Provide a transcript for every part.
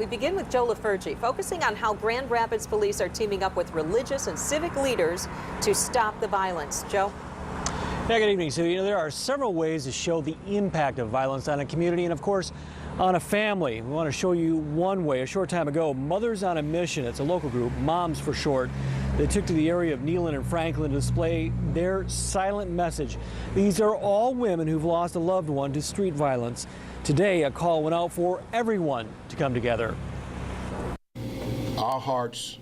We begin with Joe Lafergie, focusing on how Grand Rapids police are teaming up with religious and civic leaders to stop the violence. Joe? Yeah, good evening. So, there are several ways to show the impact of violence on a community and, of course, on a family. We want to show you one way. A short time ago, Mothers on a Mission, it's a local group, Moms for short, they took to the area of Neyland and Franklin to display their silent message. These are all women who've lost a loved one to street violence. Today, a call went out for everyone to come together. Our hearts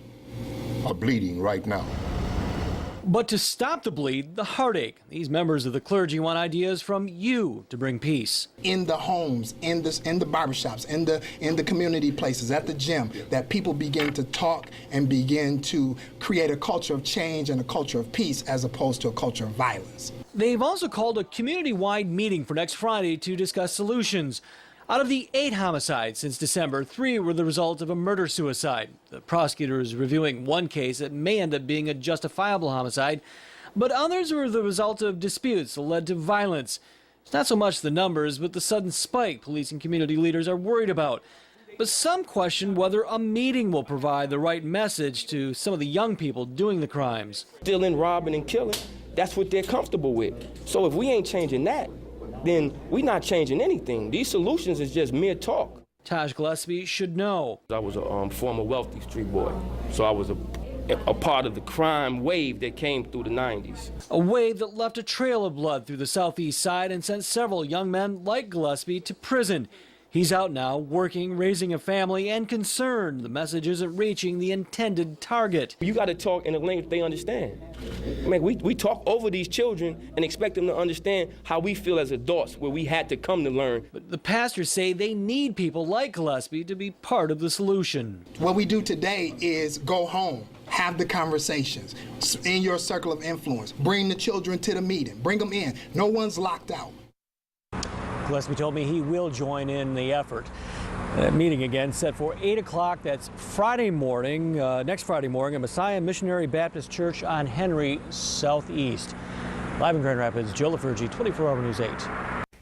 are bleeding right now. But to stop the bleed, the heartache, these members of the clergy want ideas from you to bring peace. In the homes, in the barbershops, in the community places, at the gym, that people begin to talk and begin to create a culture of change and a culture of peace as opposed to a culture of violence. They've also called a community-wide meeting for next Friday to discuss solutions. Out of the 8 homicides since December, 3 were the result of a murder-suicide. The prosecutor is reviewing one case that may end up being a justifiable homicide, but others were the result of disputes that led to violence. It's not so much the numbers, but the sudden spike police and community leaders are worried about. But some question whether a meeting will provide the right message to some of the young people doing the crimes. Stealing, robbing, and killing, that's what they're comfortable with. So if we ain't changing that, then we're not changing anything. These solutions is just mere talk. Taj Gillespie should know. I was a former wealthy street boy, so I was a part of the crime wave that came through the 90s. A wave that left a trail of blood through the southeast side and sent several young men like Gillespie to prison. He's out now, working, raising a family, and concerned the message isn't reaching the intended target. You got to talk in a language they understand. I mean, we talk over these children and expect them to understand how we feel as adults, where we had to come to learn. But the pastors say they need people like Gillespie to be part of the solution. What we do today is go home, have the conversations in your circle of influence, bring the children to the meeting, bring them in. No one's locked out. Gillespie told me he will join in the effort. Meeting again set for 8 o'clock. That's Friday morning, next Friday morning at Messiah Missionary Baptist Church on Henry Southeast. Live in Grand Rapids, Joe Lafergie, 24 Hour News 8.